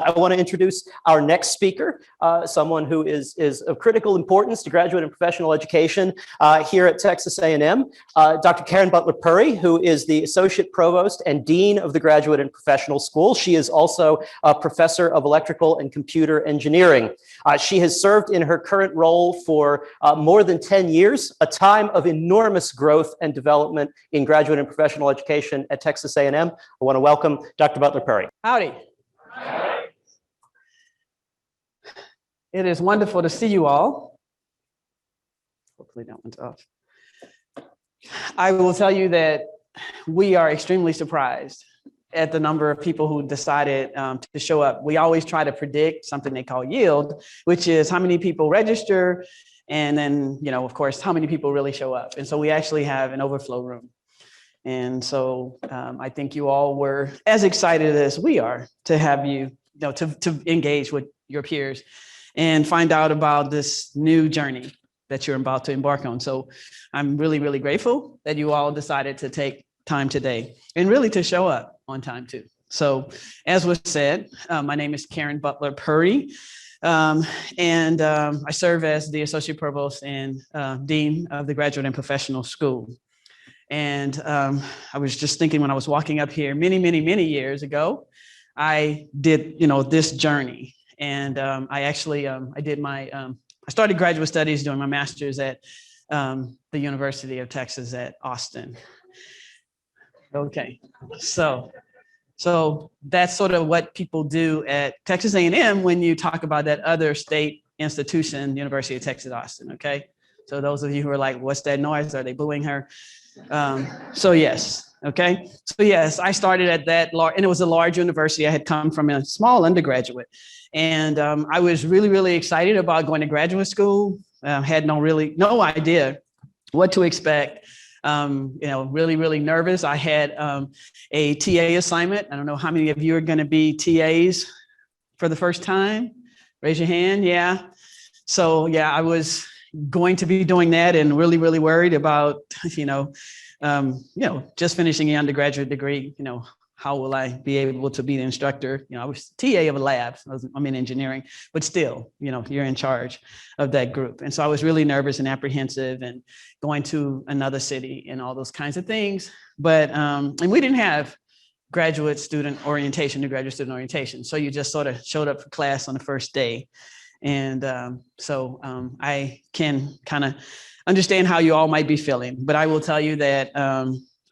I want to introduce our next speaker, someone who is of critical importance to graduate and professional education here at Texas A&M, Dr. Karen Butler-Purry, who is the Associate Provost and Dean of the Graduate and Professional School. She is also a Professor of Electrical and Computer Engineering. She has served in her current role for more than 10 years, a time of enormous growth and development in graduate and professional education at Texas A&M. I want to welcome Dr. Butler-Purry. Howdy. It is wonderful to see you all. Hopefully that one's off. I will tell you that we are extremely surprised at the number of people who decided to show up. We always try to predict something they call yield, which is how many people register, and then, of course, how many people really show up. And so we actually have an overflow room. And so I think you all were as excited as we are to have you, to engage with your peers and find out about this new journey that you're about to embark on. So I'm really, really grateful that you all decided to take time today and really to show up on time too. So as was said, my name is Karen Butler-Purry, and I serve as the Associate Provost and Dean of the Graduate and Professional School. And I was just thinking when I was walking up here many, many, many years ago, I did, this journey. And I actually, I started graduate studies doing my master's at the University of Texas at Austin. Okay, so that's sort of what people do at Texas A&M when you talk about that other state institution, University of Texas Austin, okay? So those of you who are like, what's that noise? Are they booing her? So yes, okay. So yes, I started at that large, and it was a large university. I had come from a small undergraduate, and I was really, really excited about going to graduate school. Had no idea what to expect. Really, really nervous. I had a TA assignment. I don't know how many of you are going to be TAs for the first time. Raise your hand. Yeah. So yeah, I was going to be doing that and really, really worried about, just finishing an undergraduate degree, how will I be able to be the instructor? I was TA of a lab, so I'm in engineering, but still, you're in charge of that group. And so I was really nervous and apprehensive and going to another city and all those kinds of things. But, and we didn't have graduate student orientation. So you just sort of showed up for class on the first day. And so I can kind of understand how you all might be feeling, but I will tell you that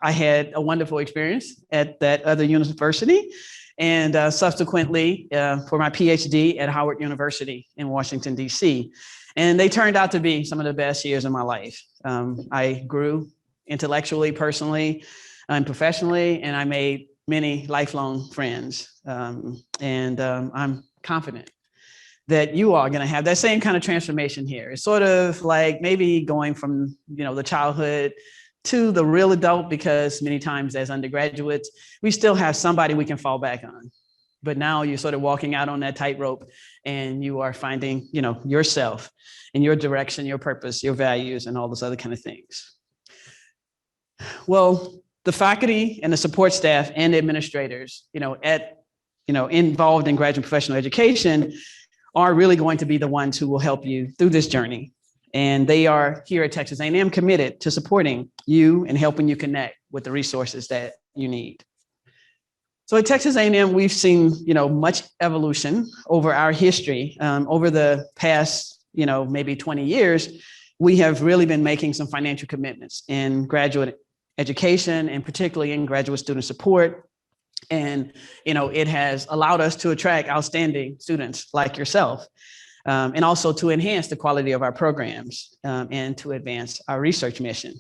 I had a wonderful experience at that other university, and subsequently for my PhD at Howard University in Washington, D.C. And they turned out to be some of the best years of my life. I grew intellectually, personally, and professionally, and I made many lifelong friends. And I'm confident that you are going to have that same kind of transformation here. It's sort of like maybe going from, the childhood to the real adult, because many times as undergraduates, we still have somebody we can fall back on. But now you're sort of walking out on that tightrope and you are finding, yourself and your direction, your purpose, your values, and all those other kind of things. Well, the faculty and the support staff and the administrators, involved in graduate and professional education are really going to be the ones who will help you through this journey. And they are here at Texas A&M committed to supporting you and helping you connect with the resources that you need. So at Texas A&M, we've seen, much evolution over our history. Over the past, maybe 20 years, we have really been making some financial commitments in graduate education and particularly in graduate student support. And, it has allowed us to attract outstanding students like yourself, and also to enhance the quality of our programs and to advance our research mission.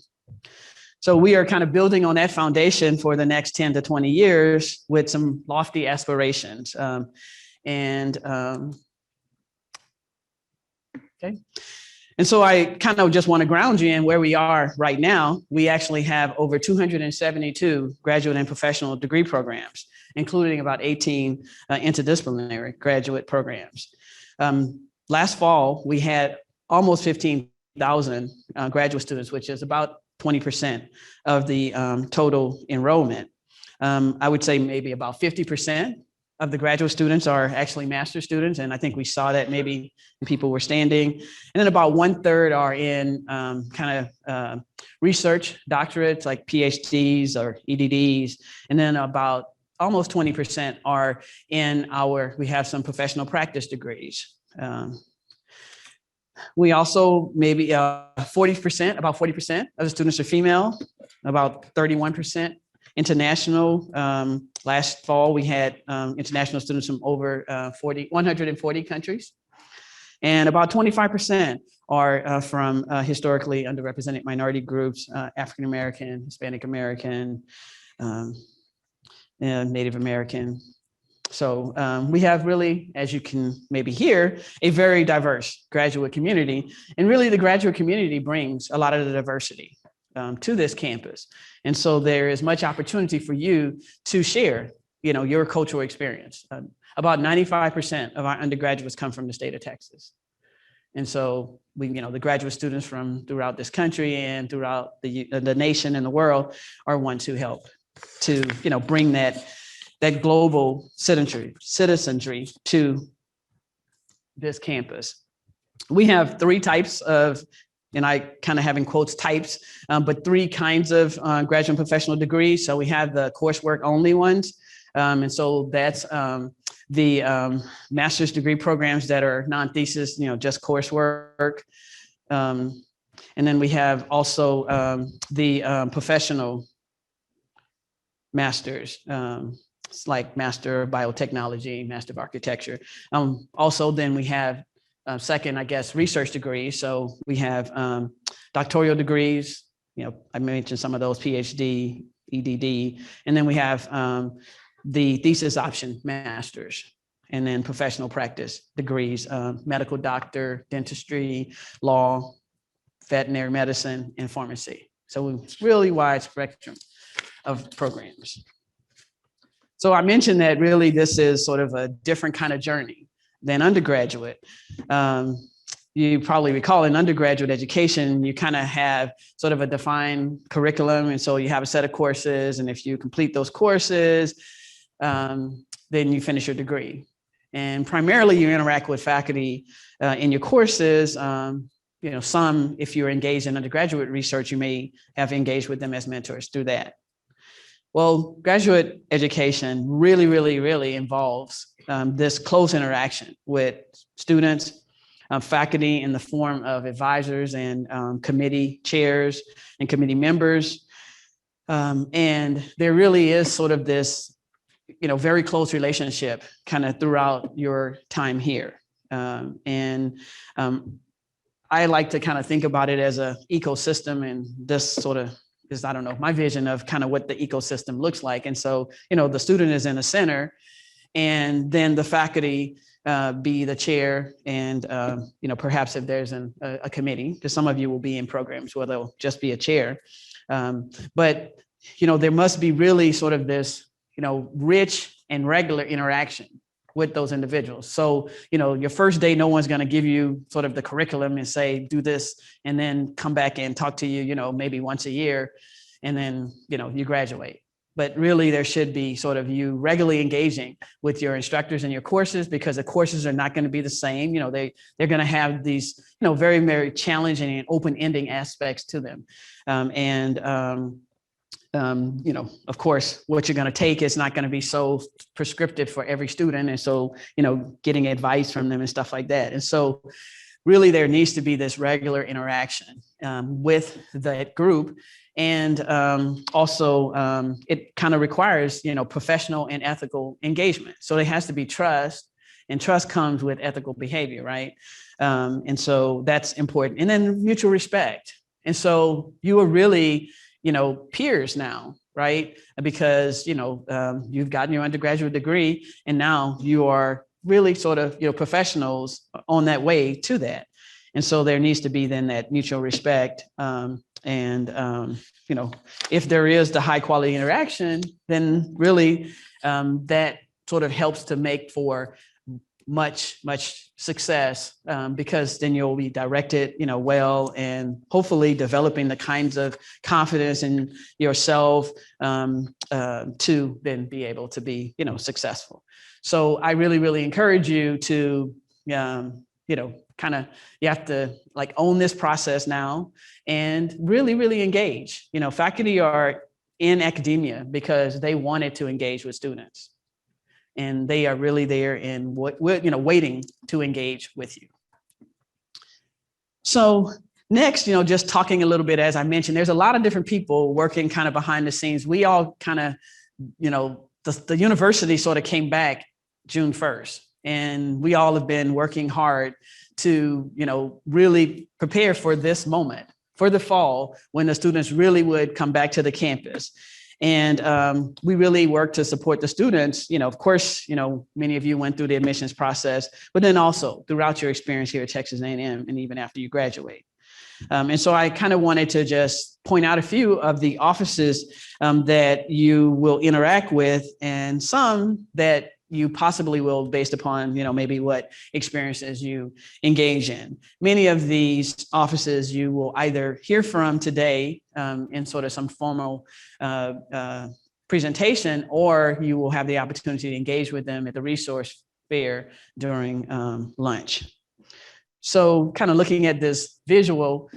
So we are kind of building on that foundation for the next 10 to 20 years with some lofty aspirations. Okay. And so I kind of just want to ground you in where we are right now. We actually have over 272 graduate and professional degree programs, including about 18 interdisciplinary graduate programs. Last fall, we had almost 15,000 graduate students, which is about 20% of the total enrollment. I would say maybe about 50% of the graduate students are actually master's students. And I think we saw that maybe people were standing. And then about 1/3 are in research doctorates like PhDs or EDDs. And then about almost 20% are in we have some professional practice degrees. We also maybe 40%, about 40% of the students are female, about 31% international. Last fall, we had international students from over 140 countries. And about 25% are from historically underrepresented minority groups, African-American, Hispanic American, and Native American. So we have really, as you can maybe hear, a very diverse graduate community. And really the graduate community brings a lot of the diversity to this campus. And so there is much opportunity for you to share, your cultural experience. About 95% of our undergraduates come from the state of Texas. And so the graduate students from throughout this country and throughout the nation and the world are ones who help to, bring that global citizenry to this campus. We have 3 types of, and I kind of have in quotes types, but 3 kinds of graduate and professional degrees. So we have the coursework only ones. And so that's the master's degree programs that are non-thesis, just coursework. And then we have also the professional masters, like Master of Biotechnology, Master of Architecture. Also, then we have second, I guess, research degrees. So we have doctoral degrees, I mentioned some of those, PhD, EDD, and then we have the thesis option masters, and then professional practice degrees, medical doctor, dentistry, law, veterinary medicine, and pharmacy. So it's really wide spectrum of programs. So I mentioned that really this is sort of a different kind of journey than undergraduate. You probably recall in undergraduate education, you kind of have sort of a defined curriculum. And so you have a set of courses. And if you complete those courses, then you finish your degree. And primarily you interact with faculty in your courses. Some, if you're engaged in undergraduate research, you may have engaged with them as mentors through that. Well, graduate education really, really, really involves this close interaction with students, faculty in the form of advisors and committee chairs and committee members. And there really is sort of this, very close relationship kind of throughout your time here. I like to kind of think about it as an ecosystem, and this sort of is, I don't know, my vision of kind of what the ecosystem looks like. And so, the student is in the center, and then the faculty be the chair, and, perhaps if there's a committee, because some of you will be in programs where there'll just be a chair. But, there must be really sort of this, rich and regular interaction with those individuals. So, your first day, no one's going to give you sort of the curriculum and say, do this, and then come back and talk to you, maybe once a year, and then, you graduate. But really, there should be sort of you regularly engaging with your instructors in your courses, because the courses are not going to be the same. They're going to have these, very, very challenging and open-ending aspects to them. Of course, what you're going to take is not going to be so prescriptive for every student. And so, getting advice from them and stuff like that. And so really there needs to be this regular interaction with that group. And also it kind of requires, professional and ethical engagement. So there has to be trust, and trust comes with ethical behavior, right? And so that's important. And then mutual respect. And so you are really, peers now, right? Because, you've gotten your undergraduate degree, and now you are really sort of, professionals on that way to that. And so there needs to be then that mutual respect. If there is the high quality interaction, then really that sort of helps to make for much success, because then you'll be directed, well, and hopefully developing the kinds of confidence in yourself to then be able to be, successful. So I really, really encourage you to, you have to like own this process now and really, really engage. Faculty are in academia because they wanted to engage with students, and they are really there and waiting to engage with you. So next, just talking a little bit, as I mentioned, there's a lot of different people working kind of behind the scenes. We all kind of, the university sort of came back June 1st, and we all have been working hard to, really prepare for this moment, for the fall, when the students really would come back to the campus. And we really work to support the students. Of course, many of you went through the admissions process, but then also throughout your experience here at Texas A&M and even after you graduate. And so I kind of wanted to just point out a few of the offices that you will interact with, and some that you possibly will based upon, maybe what experiences you engage in. Many of these offices you will either hear from today in sort of some formal presentation, or you will have the opportunity to engage with them at the resource fair during lunch. So kind of looking at this visual,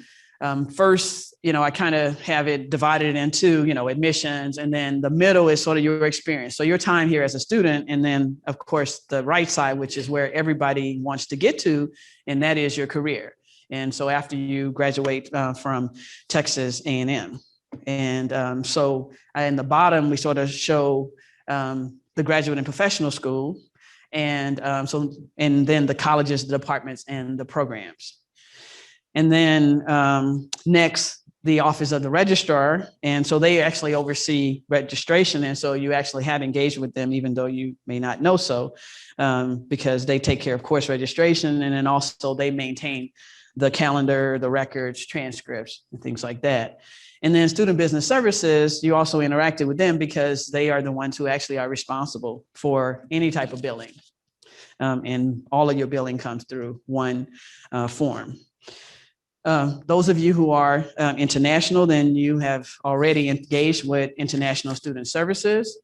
first, I kind of have it divided into, admissions, and then the middle is sort of your experience. So your time here as a student, and then of course the right side, which is where everybody wants to get to, and that is your career. And so after you graduate from Texas A&M. And so in the bottom, we sort of show the graduate and professional school, and then the colleges, the departments, and the programs. And then next, the office of the registrar. And so they actually oversee registration. And so you actually have engaged with them, even though you may not know so, because they take care of course registration. And then also they maintain the calendar, the records, transcripts, and things like that. And then student business services, you also interacted with them because they are the ones who actually are responsible for any type of billing. And all of your billing comes through one form. Those of you who are international, then you have already engaged with International Student Services.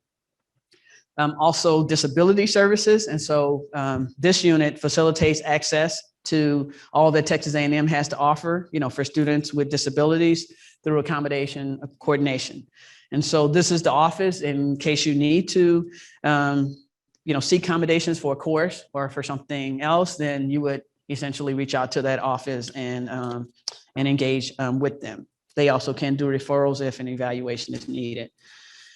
Also disability services. And so this unit facilitates access to all that Texas A&M has to offer, for students with disabilities through accommodation coordination. And so this is the office in case you need to, seek accommodations for a course or for something else, then you would essentially reach out to that office and engage with them. They also can do referrals if an evaluation is needed.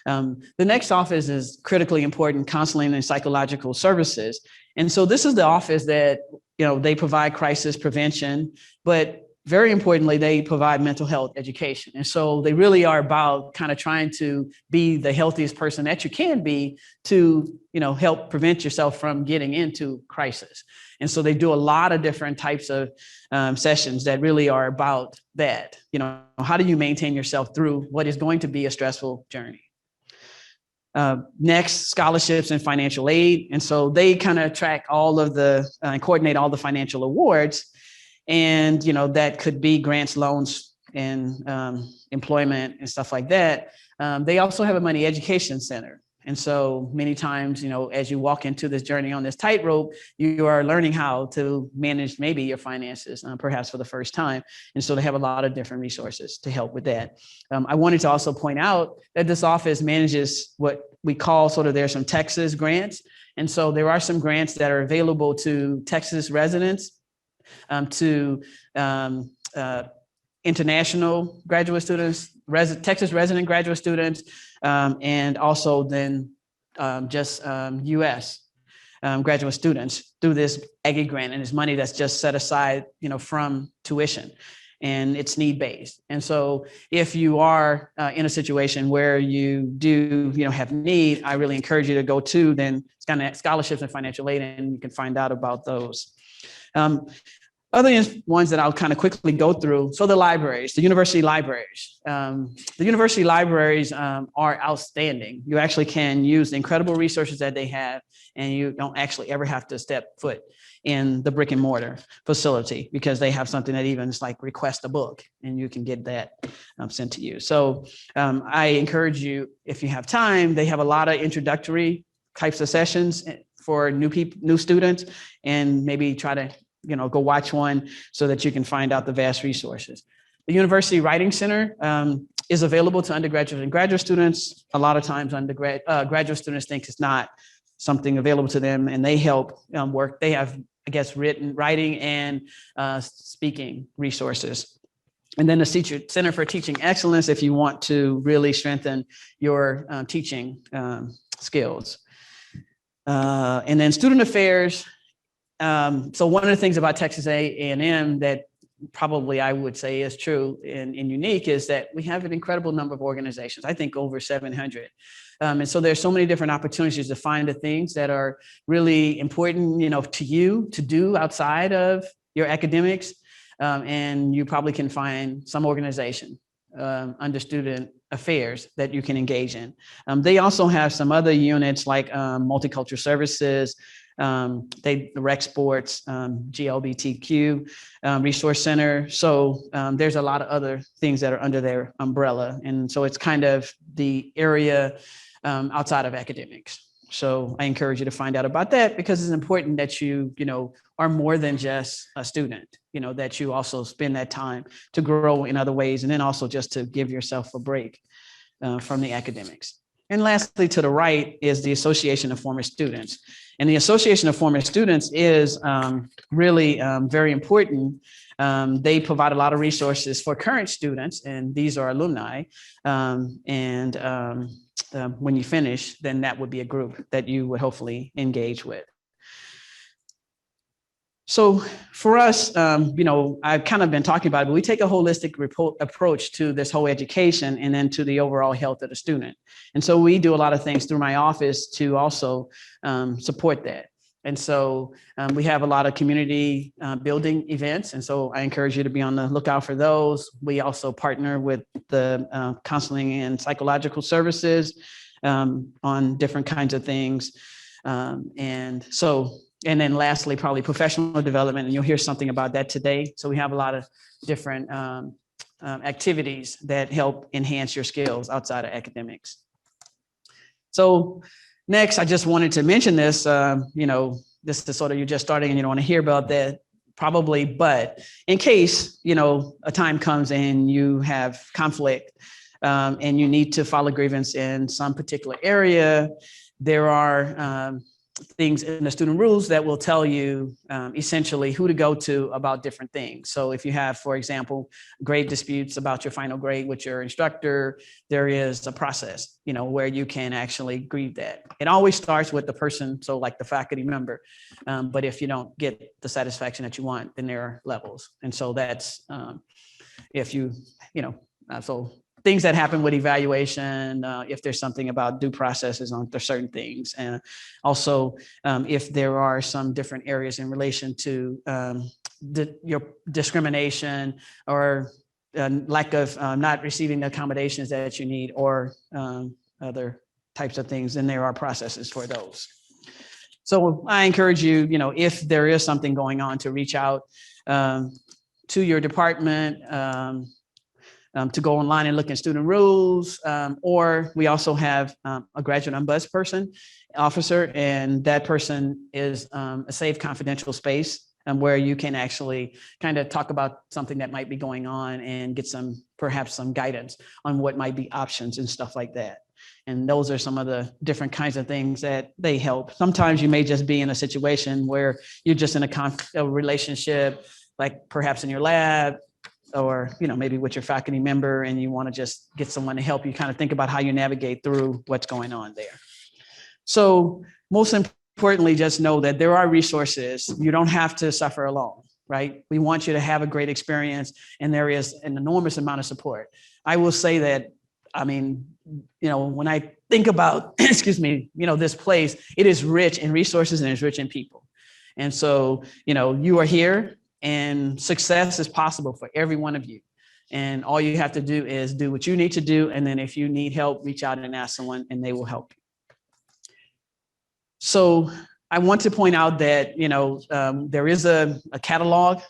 The next office is critically important counseling and psychological services. And so this is the office that, they provide crisis prevention, but very importantly, they provide mental health education. And so they really are about kind of trying to be the healthiest person that you can be to, help prevent yourself from getting into crisis. And so they do a lot of different types of sessions that really are about that. How do you maintain yourself through what is going to be a stressful journey? Next, scholarships and financial aid. And so they kind of track all of and coordinate all the financial awards. And, that could be grants, loans, and employment and stuff like that. They also have a money education center. And so many times, as you walk into this journey on this tightrope, you are learning how to manage maybe your finances, perhaps for the first time. And so they have a lot of different resources to help with that. I wanted to also point out that this office manages what we call there's some Texas grants. And so there are some grants that are available to Texas residents, to international graduate students, Texas resident graduate students, and also then just U.S. Graduate students through this Aggie grant, and it's money that's just set aside, from tuition, and it's need-based. And so if you are in a situation where you do, have need, I really encourage you to go to then scholarships and financial aid, and you can find out about those. Other ones that I'll kind of quickly go through. So the libraries, the university libraries. The university libraries are outstanding. You actually can use the incredible resources that they have, and you don't actually ever have to step foot in the brick and mortar facility because they have something that even is like request a book, and you can get that sent to you. So I encourage you, if you have time, they have a lot of introductory types of sessions for new students, and maybe try to, go watch one so that you can find out the vast resources. The University Writing Center is available to undergraduate and graduate students. A lot of times graduate students think it's not something available to them, and they help work. They have, I guess, writing and speaking resources. And then the Center for Teaching Excellence, if you want to really strengthen your teaching skills. And then Student Affairs. So one of the things about Texas A&M that probably I would say is true and unique is that we have an incredible number of organizations, I think over 700. And so there's so many different opportunities to find the things that are really important, to you to do outside of your academics. And you probably can find some organization under Student Affairs that you can engage in. They also have some other units like Multicultural Services, the Rec Sports, GLBTQ Resource Center. So there's a lot of other things that are under their umbrella. And so it's kind of the area outside of academics. So I encourage you to find out about that, because it's important that you, are more than just a student, that you also spend that time to grow in other ways, and then also just to give yourself a break from the academics. And lastly, to the right is the Association of Former Students. And the Association of Former Students is really very important. They provide a lot of resources for current students, and these are alumni. When you finish, then that would be a group that you would hopefully engage with. So for us, I've kind of been talking about it, but we take a holistic approach to this whole education and then to the overall health of the student. And so we do a lot of things through my office to also support that. And so we have a lot of community building events. And so I encourage you to be on the lookout for those. We also partner with the counseling and psychological services on different kinds of things. And then lastly, probably professional development, and you'll hear something about that today. So we have a lot of different activities that help enhance your skills outside of academics. So next, I just wanted to mention this, this is sort of, you're just starting and you don't want to hear about that probably, but in case, a time comes and you have conflict and you need to file a grievance in some particular area, there are things in the student rules that will tell you essentially who to go to about different things. So if you have, for example, grade disputes about your final grade with your instructor, there is a process, where you can actually grieve that. It always starts with the person, so like the faculty member. But if you don't get the satisfaction that you want, then there are levels. And so that's so things that happen with evaluation, if there's something about due processes on certain things. And also, if there are some different areas in relation to your discrimination or lack of not receiving the accommodations that you need, or other types of things, then there are processes for those. So I encourage you, if there is something going on, to reach out to your department, to go online and look at student rules, or we also have a graduate ombudsperson officer, and that person is a safe, confidential space where you can actually kind of talk about something that might be going on and get perhaps some guidance on what might be options and stuff like that. And those are some of the different kinds of things that they help. Sometimes you may just be in a situation where you're just in a relationship, like perhaps in your lab, or maybe with your faculty member, and you want to just get someone to help you kind of think about how you navigate through what's going on there. So most importantly, just know that there are resources. You don't have to suffer alone, right? We want you to have a great experience, and there is an enormous amount of support. I will say that, when I think about, this place, it is rich in resources and it's rich in people. And so, you are here, and success is possible for every one of you. And all you have to do is do what you need to do. And then if you need help, reach out and ask someone, and they will help you. So I want to point out that, there is a catalog.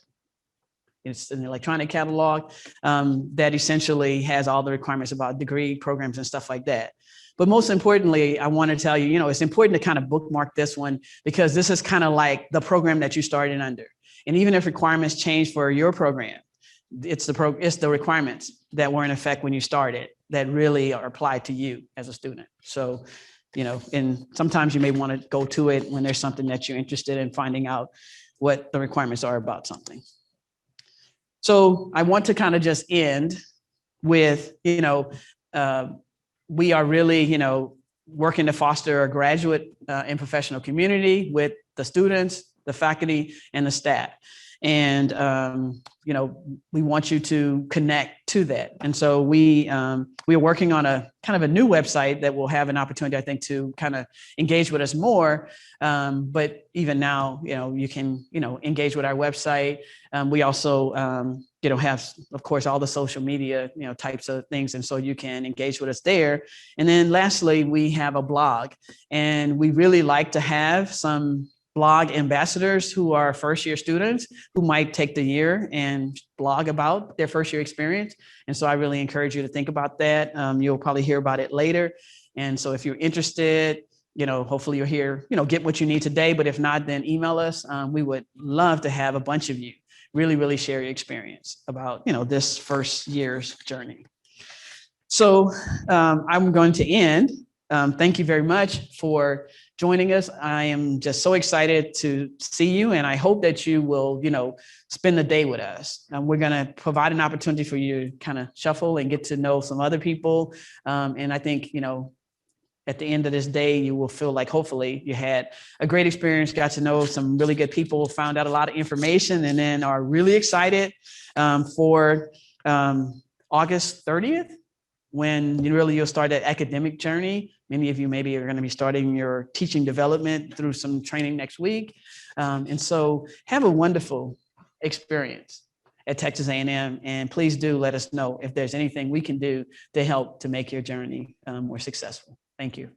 It's an electronic catalog that essentially has all the requirements about degree programs and stuff like that. But most importantly, I want to tell you, it's important to kind of bookmark this one because this is kind of like the program that you started under. And even if requirements change for your program, it's the requirements that were in effect when you started that really are applied to you as a student. So, and sometimes you may want to go to it when there's something that you're interested in finding out what the requirements are about something. So I want to kind of just end with, we are really, working to foster a graduate and professional community with the students, the faculty, and the staff. And, we want you to connect to that. And so we are working on a kind of a new website that will have an opportunity, I think, to kind of engage with us more. But even now, you can, engage with our website. We also, have, of course, all the social media, types of things. And so you can engage with us there. And then lastly, we have a blog, and we really like to have some blog ambassadors who are first-year students who might take the year and blog about their first-year experience. And so I really encourage you to think about that. You'll probably hear about it later. And so if you're interested, hopefully you'll hear, get what you need today. But if not, then email us. We would love to have a bunch of you really share your experience about, this first year's journey. So I'm going to end. Thank you very much for joining us. I am just so excited to see you, and I hope that you will, spend the day with us. We're going to provide an opportunity for you to kind of shuffle and get to know some other people. And I think, at the end of this day, you will feel like hopefully you had a great experience, got to know some really good people, found out a lot of information, and then are really excited for August 30th. When you'll start that academic journey. Many of you maybe are going to be starting your teaching development through some training next week. And so have a wonderful experience at Texas A&M. And please do let us know if there's anything we can do to help to make your journey more successful. Thank you.